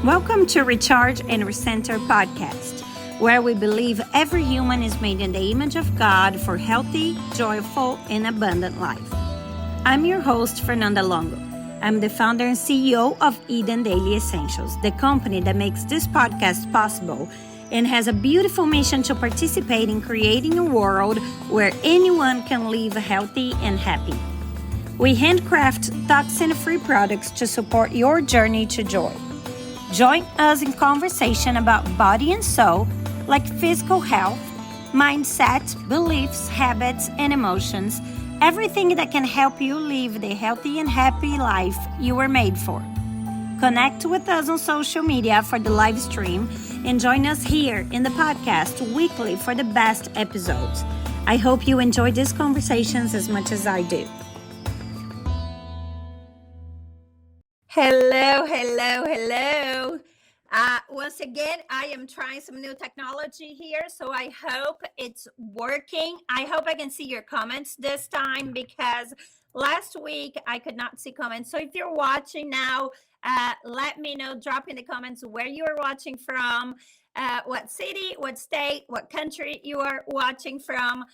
Welcome to Recharge and Recenter podcast, where we believe every human is made in the image of God for healthy, joyful, and abundant life. I'm your host, Fernanda Longo. I'm the founder and CEO of Eden Daily Essentials, the company that makes this podcast possible and has a beautiful mission to participate in creating a world where anyone can live healthy and happy. We handcraft toxin-free products to support your journey to joy. Join us in conversation about body and soul, like physical health, mindset, beliefs, habits, and emotions, everything that can help you live the healthy and happy life you were made for. Connect with us on social media for the live stream and join us here in the podcast weekly for the best episodes. I hope you enjoy these conversations as much as I do. Hello. Once again, I am trying some new technology here, so I hope it's working. I hope I can see your comments this time because last week I could not see comments. So if you're watching now, let me know, drop in the comments where you are watching from, what city, what state, what country you are watching from.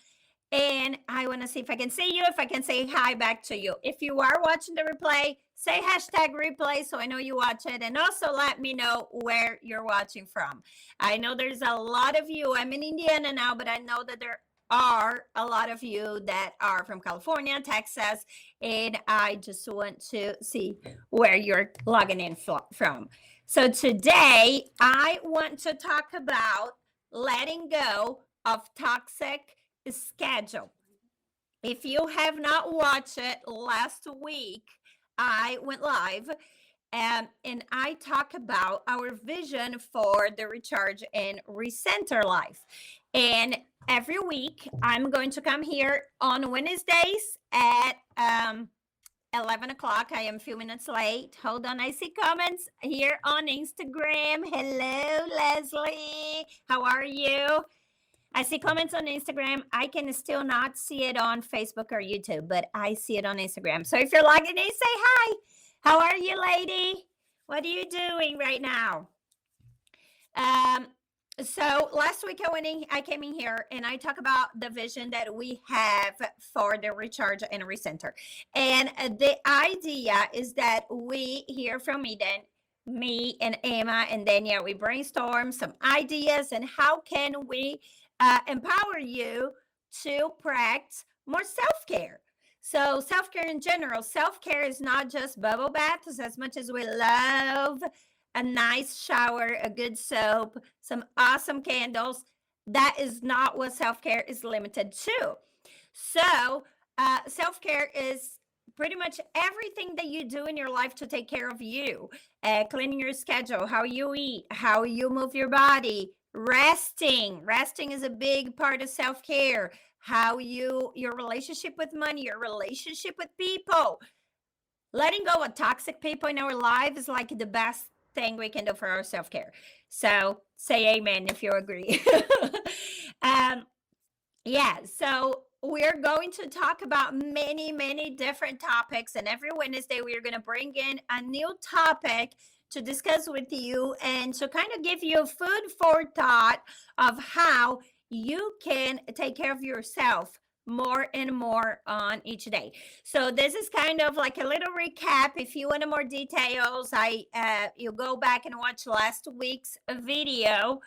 And I want to see if I can see you, if I can say hi back to you. If you are watching the replay, say hashtag replay so I know you watch it. And also let me know where you're watching from. I know there's a lot of you. I'm in Indiana now, but I know that there are a lot of you that are from California, Texas, and I just want to see where you're logging in from. So today I want to talk about letting go of toxic schedule. If you have not watched it, last week I went live and I talk about our vision for the Recharge and Recenter life. And every week I'm going to come here on Wednesdays at 11 o'clock. I am a few minutes late. Hold on, I see comments here on Instagram. Hello, Leslie. How are you? I see comments on Instagram. I can still not see it on Facebook or YouTube, but I see it on Instagram. So if you're logging in, say hi. How are you, lady? What are you doing right now? So last week I came in here and I talk about the vision that we have for the Recharge and Recenter. And the idea is that we hear from Eden, me and Emma and Danielle, we brainstorm some ideas and how can we empower you to practice more self-care. So self-care in general, self-care is not just bubble baths. As much as we love a nice shower, a good soap, some awesome candles, that is not what self-care is limited to. So self-care is pretty much everything that you do in your life to take care of you, cleaning your schedule, how you eat, how you move your body, resting is a big part of self-care, how your relationship with money, your relationship with people. Letting go of toxic people in our life is like the best thing we can do for our self-care. So say amen if you agree. So we're going to talk about many different topics, and every Wednesday we are going to bring in a new topic to discuss with you and to kind of give you food for thought of how you can take care of yourself more and more on each day. So this is kind of like a little recap. If you want more details, you go back and watch last week's video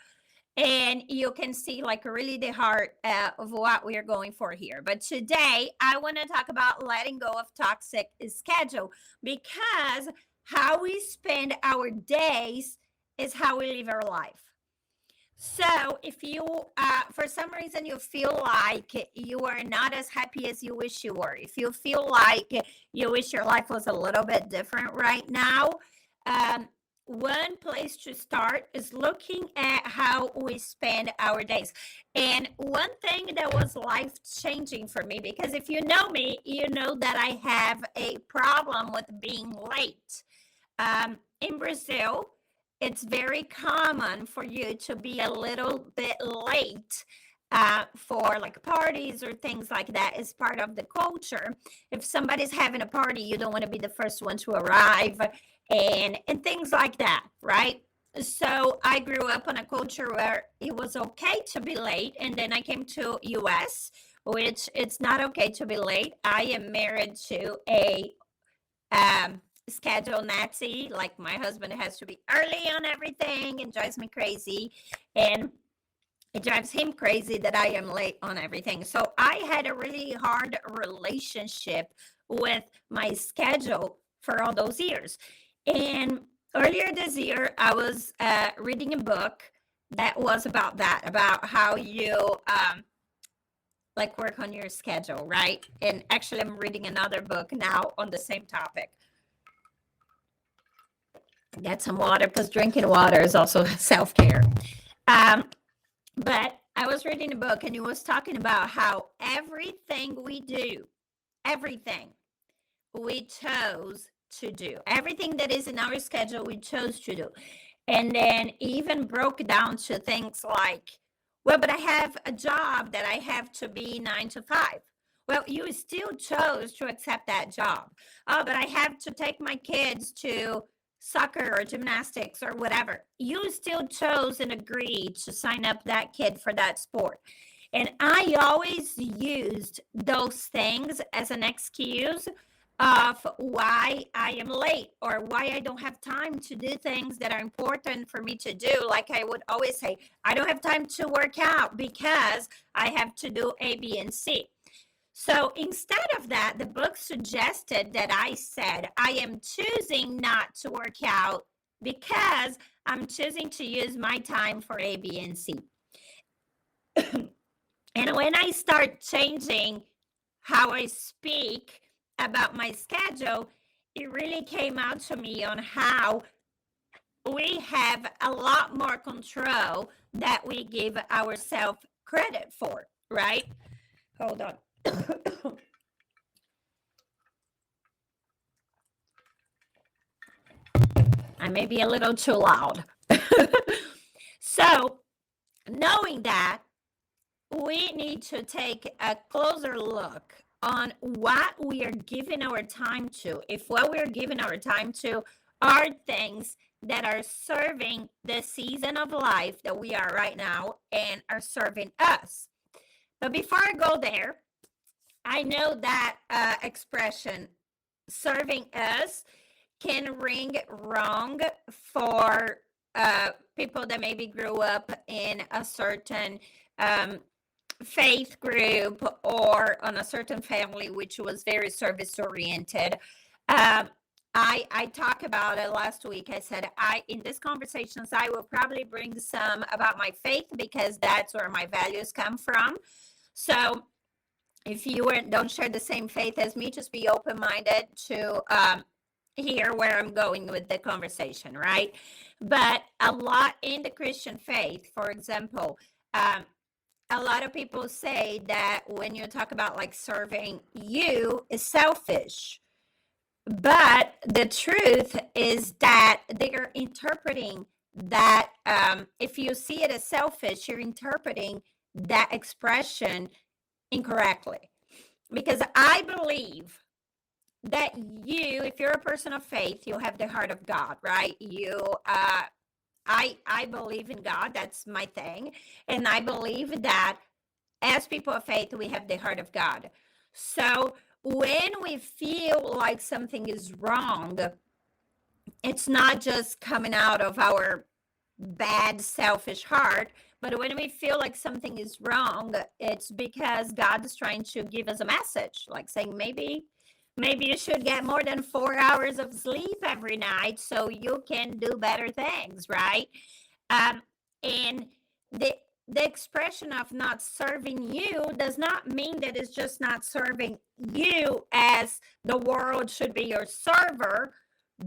and you can see like really the heart of what we are going for here. But today I want to talk about letting go of toxic schedule, because how we spend our days is how we live our life. So if you, for some reason, you feel like you are not as happy as you wish you were, if you feel like you wish your life was a little bit different right now, one place to start is looking at how we spend our days. And one thing that was life-changing for me, because if you know me, you know that I have a problem with being late. In Brazil, it's very common for you to be a little bit late for like parties or things like that. It's part of the culture. If somebody's having a party, you don't want to be the first one to arrive and things like that, right? So I grew up in a culture where it was okay to be late, and then I came to US, which it's not okay to be late. I am married to a schedule Nazi. Like, my husband has to be early on everything and drives me crazy. And it drives him crazy that I am late on everything. So I had a really hard relationship with my schedule for all those years. And earlier this year, I was reading a book that was about that, about how you like work on your schedule, right? And actually, I'm reading another book now on the same topic. Get some water, because drinking water is also self-care. But I was reading a book, and it was talking about how everything we do, everything we chose to do, everything that is in our schedule, we chose to do. And then even broke down to things like, well, but I have a job that I have to be 9 to 5. Well, you still chose to accept that job. Oh, but I have to take my kids to soccer or gymnastics or whatever. You still chose and agreed to sign up that kid for that sport. And I always used those things as an excuse of why I am late or why I don't have time to do things that are important for me to do. Like, I would always say, I don't have time to work out because I have to do A, B, and C. So instead of that, the book suggested that I said, I am choosing not to work out because I'm choosing to use my time for A, B, and C. And when I start changing how I speak about my schedule, it really came out to me on how we have a lot more control that we give ourselves credit for, right? Hold on. I may be a little too loud. So, knowing that, we need to take a closer look on what we are giving our time to. If what we're giving our time to are things that are serving the season of life that we are right now and are serving us. But before I go there, I know that expression, serving us, can ring wrong for people that maybe grew up in a certain faith group or on a certain family which was very service oriented. I talked about it last week. I said, in these conversations, I will probably bring some about my faith because that's where my values come from. So if you don't share the same faith as me, just be open-minded to hear where I'm going with the conversation, right? But a lot in the Christian faith, for example, a lot of people say that when you talk about like serving you is selfish. But the truth is that they are interpreting that if you see it as selfish, you're interpreting that expression incorrectly. Because I believe that if you're a person of faith, you have the heart of God, right? I believe in God. That's my thing. And I believe that as people of faith, we have the heart of God. So when we feel like something is wrong, it's not just coming out of our bad, selfish heart, but when we feel like something is wrong, it's because God is trying to give us a message, like saying, maybe you should get more than 4 hours of sleep every night so you can do better things, right? And the expression of not serving you does not mean that it's just not serving you as the world should be your server,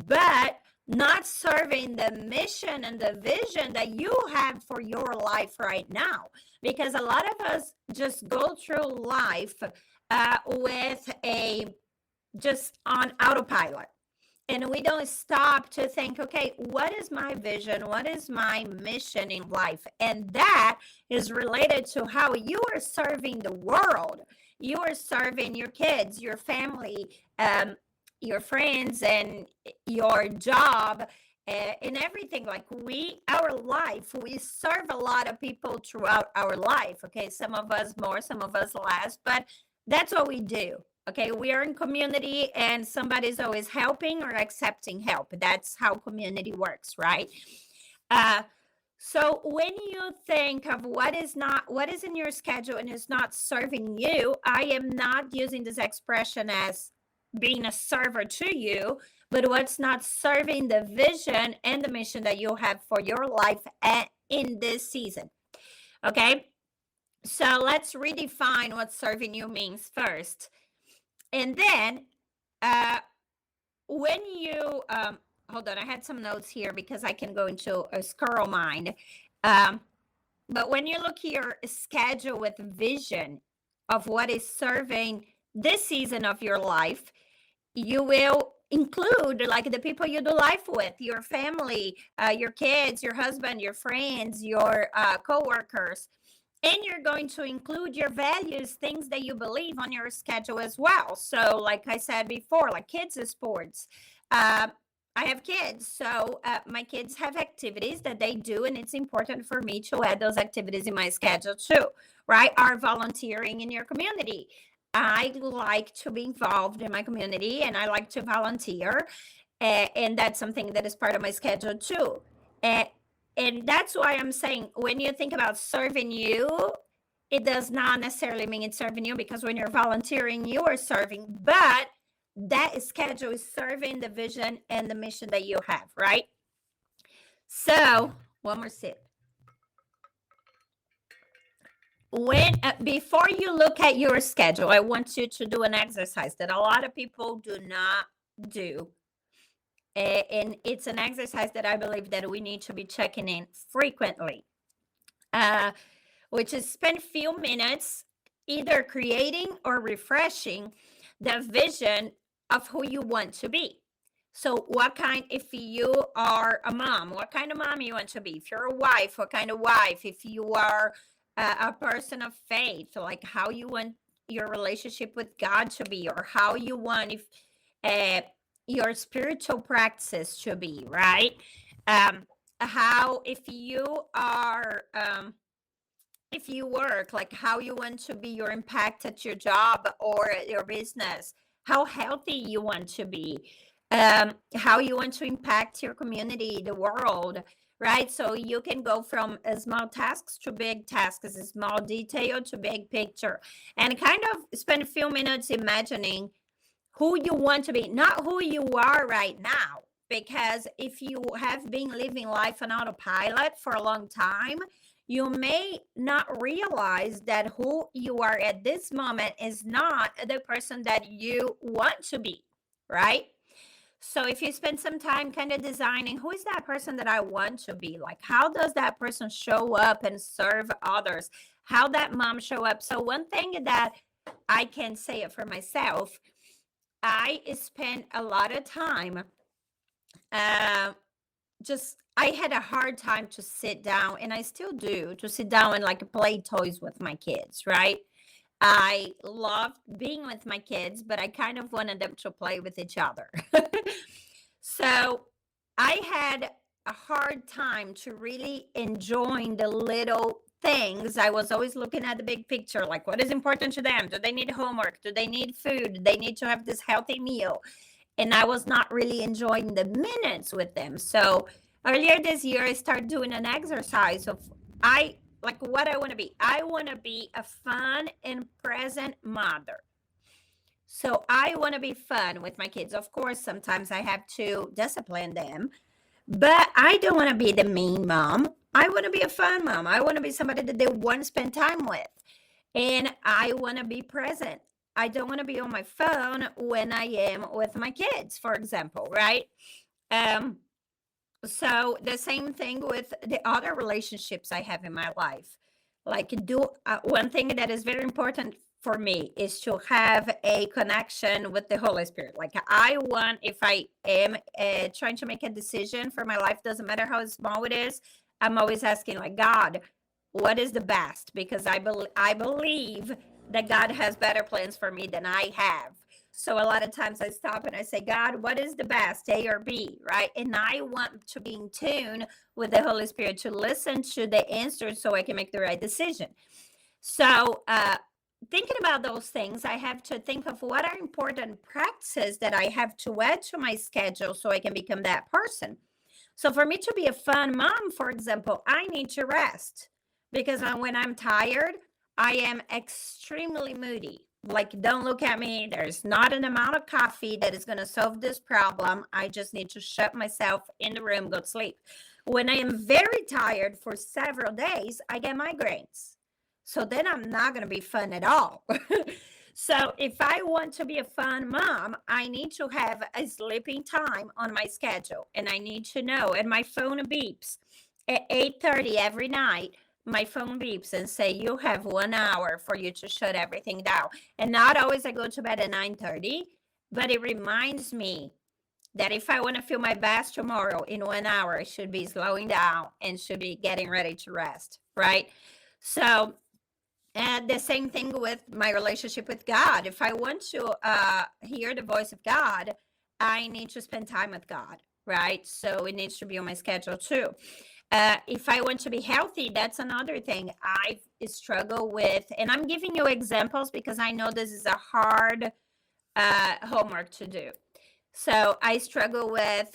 but not serving the mission and the vision that you have for your life right now. Because a lot of us just go through life with just on autopilot. And we don't stop to think, okay, what is my vision? What is my mission in life? And that is related to how you are serving the world. You are serving your kids, your family, your friends, and your job, in everything. Like our life, we serve a lot of people throughout our life. Okay, some of us more, some of us less, but that's what we do. Okay, we are in community, and somebody's always helping or accepting help. That's how community works, right? uh so when you think of what is in your schedule and is not serving you, I am not using this expression as being a server to you, but what's not serving the vision and the mission that you have for your life in this season. Okay, so let's redefine what serving you means first. And then when you hold on, I had some notes here because I can go into a squirrel mind. But when you look here, schedule with vision of what is serving this season of your life, you will include like the people you do life with, your family, your kids, your husband, your friends, your co-workers. And you're going to include your values, things that you believe on your schedule as well. So like I said before, like kids' sports. I have kids, so my kids have activities that they do, and it's important for me to add those activities in my schedule too, right? Are volunteering in your community. I like to be involved in my community, and I like to volunteer, and that's something that is part of my schedule too. And that's why I'm saying when you think about serving you, it does not necessarily mean it's serving you, because when you're volunteering, you are serving, but that schedule is serving the vision and the mission that you have, right? So one more sip. When before you look at your schedule, I want you to do an exercise that a lot of people do not do. And it's an exercise that I believe that we need to be checking in frequently, which is spend few minutes either creating or refreshing the vision of who you want to be. So if you are a mom, what kind of mom you want to be? If you're a wife, what kind of wife? If you are a person of faith, like how you want your relationship with God to be, or how you want your spiritual practices to be, right? How if you are if you work, like how you want to be your impact at your job or your business, how healthy you want to be, how you want to impact your community, the world, right? So you can go from small tasks to big tasks, small detail to big picture, and kind of spend a few minutes imagining who you want to be, not who you are right now. Because if you have been living life on autopilot for a long time, you may not realize that who you are at this moment is not the person that you want to be, right? So if you spend some time kind of designing who is that person that I want to be, like how does that person show up and serve others, how that mom show up. So one thing that I can say it for myself, I spent a lot of time I had a hard time to sit down, and I still do, to sit down and like play toys with my kids, right? I love being with my kids, but I kind of wanted them to play with each other. So I had a hard time to really enjoying the little things. I was always looking at the big picture, like what is important to them? Do they need homework? Do they need food? Do they need to have this healthy meal? And I was not really enjoying the minutes with them. So earlier this year, I started doing an exercise of what I want to be. I want to be a fun and present mother. So I want to be fun with my kids. Of course, sometimes I have to discipline them, but I don't want to be the mean mom. I want to be a fun mom. I want to be somebody that they want to spend time with. And I want to be present. I don't want to be on my phone when I am with my kids, for example, right? So the same thing with the other relationships I have in my life. Like one thing that is very important for me is to have a connection with the Holy Spirit. Like if I am trying to make a decision for my life, doesn't matter how small it is, I'm always asking like, God, what is the best? Because I believe that God has better plans for me than I have. So a lot of times I stop and I say, God, what is the best, A or B, right? And I want to be in tune with the Holy Spirit to listen to the answer so I can make the right decision. So, thinking about those things, I have to think of what are important practices that I have to add to my schedule so I can become that person. So, for me to be a fun mom, for example, I need to rest because when I'm tired, I am extremely moody. Like, don't look at me. There's not an amount of coffee that is going to solve this problem. I just need to shut myself in the room, go to sleep. When I am very tired for several days, I get migraines. So then I'm not going to be fun at all. So if I want to be a fun mom, I need to have a sleeping time on my schedule, and I need to know. And my phone beeps at 8:30 every night. My phone beeps and say, you have 1 hour for you to shut everything down. And not always I go to bed at 9:30, but it reminds me that if I want to feel my best tomorrow in 1 hour, I should be slowing down and should be getting ready to rest, right? So, and the same thing with my relationship with God. If I want to hear the voice of God, I need to spend time with God, right? So it needs to be on my schedule too. If I want to be healthy, that's another thing I struggle with. And I'm giving you examples because I know this is a hard homework to do. So I struggle with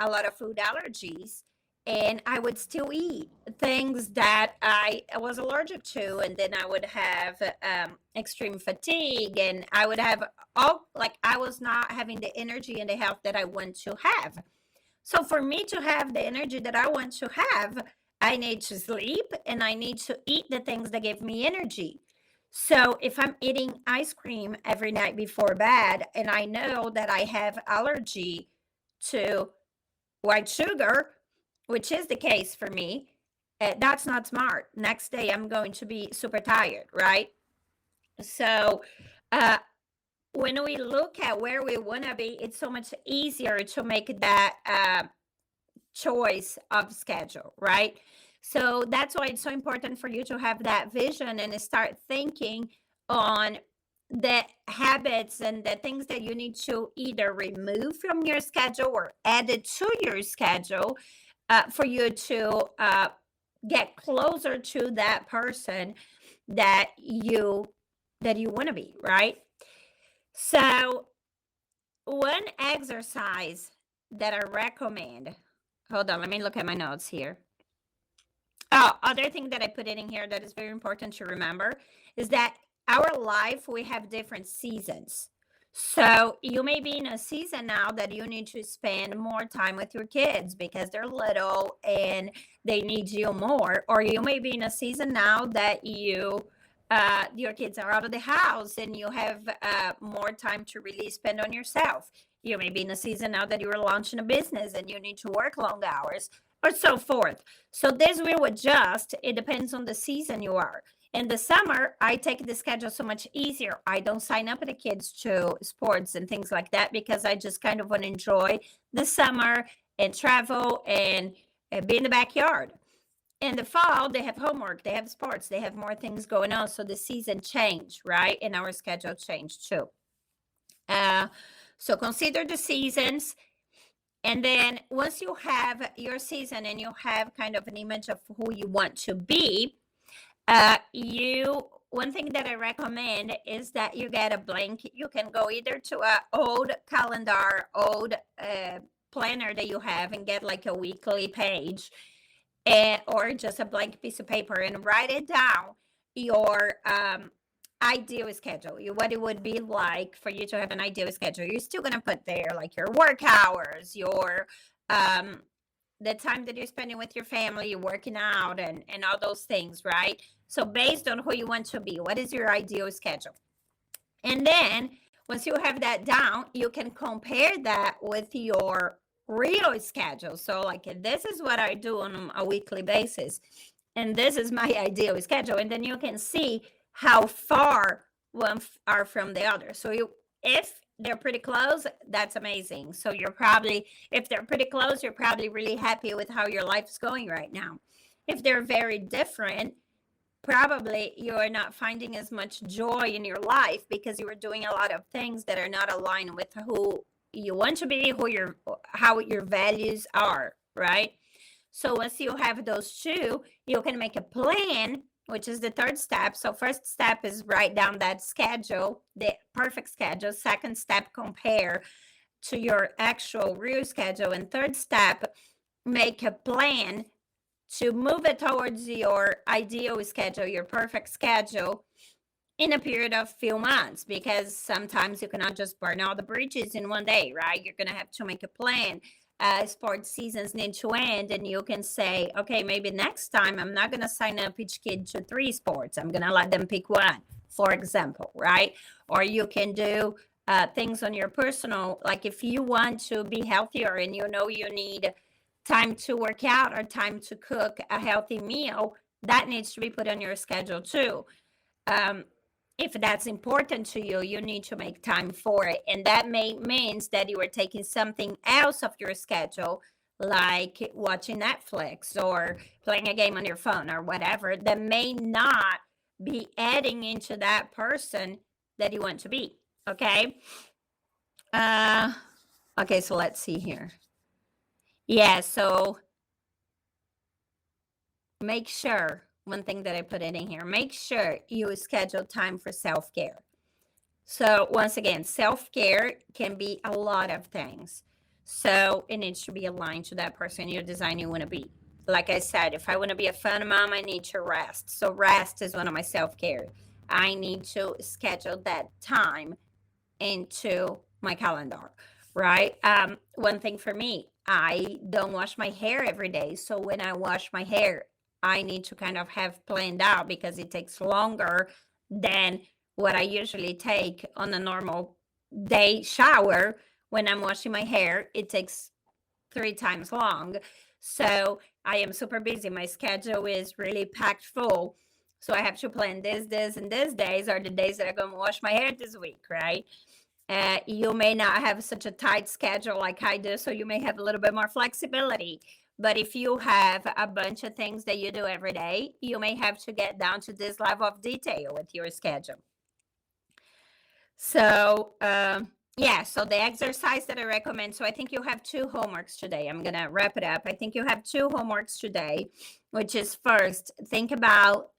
a lot of food allergies, and I would still eat things that I was allergic to, and then I would have extreme fatigue, and I would have I was not having the energy and the health that I want to have. So for me to have the energy that I want to have, I need to sleep and I need to eat the things that give me energy. So if I'm eating ice cream every night before bed and I know that I have allergy to white sugar, which is the case for me, that's not smart. Next day I'm going to be super tired, right? So when we look at where we want to be, it's so much easier to make that choice of schedule, right? So that's why it's so important for you to have that vision and start thinking on the habits and the things that you need to either remove from your schedule or add it to your schedule for you to get closer to that person that you want to be, right? So one exercise that I recommend, hold on, let me look at my notes here. Oh, other thing that I put in here that is very important to remember is that our life, we have different seasons. So you may be in a season now that you need to spend more time with your kids because they're little and they need you more. Or you may be in a season now that your kids are out of the house and you have more time to really spend on yourself. You may be in a season now that you are launching a business and you need to work long hours or so forth. So this will adjust. It depends on the season you are. In the summer, I take the schedule so much easier. I don't sign up the kids to sports and things like that because I just kind of want to enjoy the summer and travel and be in the backyard. In the fall, they have homework, they have sports, they have more things going on. So the season change, right? And our schedule changed too. So consider the seasons. And then once you have your season and you have kind of an image of who you want to be, one thing that I recommend is that you get a blank. You can go either to an old calendar, old planner that you have and get like a weekly page, or just a blank piece of paper and write it down your ideal schedule, what it would be like for you to have an ideal schedule. You're still going to put there like your work hours, your the time that you're spending with your family, working out and all those things, right? So based on who you want to be, what is your ideal schedule? And then once you have that down, you can compare that with your real schedule. So like, this is what I do on a weekly basis, and this is my ideal schedule. And then you can see how far one are from the other. So if they're pretty close, that's amazing. So if they're pretty close, you're probably really happy with how your life is going right now. If they're very different, probably you're not finding as much joy in your life because you are doing a lot of things that are not aligned with who you want to be, how your values are, right? So once you have those two, you can make a plan, which is the third step. So first step is write down that schedule, the perfect schedule. Second step, compare to your actual real schedule. And third step, make a plan to move it towards your ideal schedule, your perfect schedule, in a period of few months, because sometimes you cannot just burn all the bridges in one day, right? You're gonna have to make a plan. Sports seasons need to end, and you can say, okay, maybe next time I'm not gonna sign up each kid to 3 sports. I'm gonna let them pick one, for example, right? Or you can do things on your personal, like if you want to be healthier and you know you need time to work out or time to cook a healthy meal, that needs to be put on your schedule too. If that's important to you, you need to make time for it. And that means that you are taking something else of your schedule, like watching Netflix or playing a game on your phone or whatever, that may not be adding into that person that you want to be. Okay. Okay, so let's see here. Yeah, so make sure, one thing that I put in here, make sure you schedule time for self-care. So once again, self-care can be a lot of things. So it needs to be aligned to that person you're designing you want to be. Like I said, if I want to be a fun mom, I need to rest. So rest is one of my self-care. I need to schedule that time into my calendar, right? One thing for me, I don't wash my hair every day. So when I wash my hair, I need to kind of have planned out, because it takes longer than what I usually take on a normal day shower. When I'm washing my hair, it takes 3 times long. So I am super busy. My schedule is really packed full. So I have to plan this, and these days are the days that I'm going to wash my hair this week, right? You may not have such a tight schedule like I do, so you may have a little bit more flexibility. But if you have a bunch of things that you do every day, you may have to get down to this level of detail with your schedule. So, yeah, so the exercise that I recommend, so I think you have 2 homeworks today. I'm going to wrap it up. I think you have 2 homeworks today, which is first, think about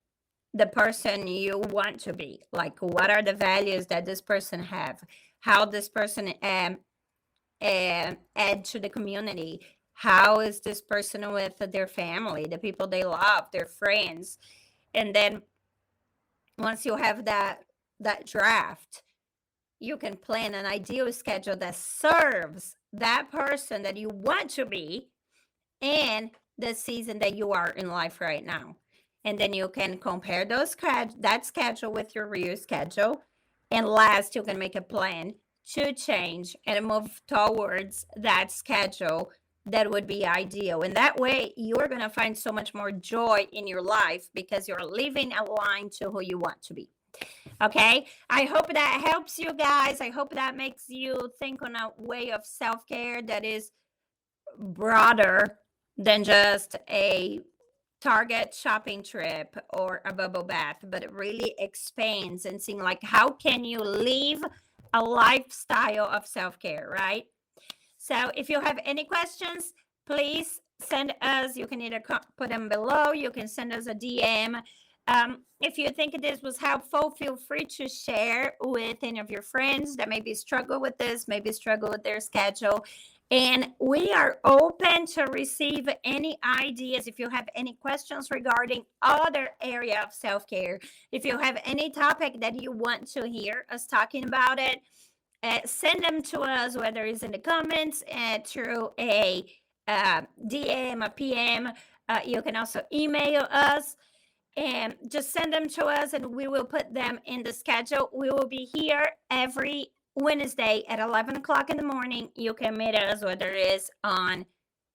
the person you want to be. Like, what are the values that this person have? How this person add to the community? How is this person with their family, the people they love, their friends? And then once you have that draft, you can plan an ideal schedule that serves that person that you want to be and the season that you are in life right now. And then you can compare that schedule with your real schedule. And last, you can make a plan to change and move towards that schedule that would be ideal. And that way, you're going to find so much more joy in your life because you're living aligned to who you want to be. Okay, I hope that helps you guys. I hope that makes you think on a way of self-care that is broader than just a Target shopping trip or a bubble bath, but it really expands and seeing like, how can you live a lifestyle of self-care, right? So if you have any questions, please send us. You can either put them below. You can send us a DM. If you think this was helpful, feel free to share with any of your friends that maybe struggle with this, maybe struggle with their schedule. And we are open to receive any ideas. If you have any questions regarding other area of self-care, if you have any topic that you want to hear us talking about it, send them to us, whether it's in the comments, through a DM, a PM. You can also email us. And just send them to us and we will put them in the schedule. We will be here every Wednesday at 11 o'clock in the morning. You can meet us, whether it is on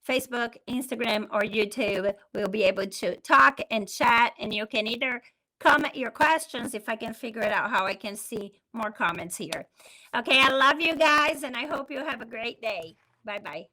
Facebook, Instagram, or YouTube. We'll be able to talk and chat, and you can either comment your questions if I can figure it out how I can see more comments here. Okay, I love you guys, and I hope you have a great day. Bye-bye.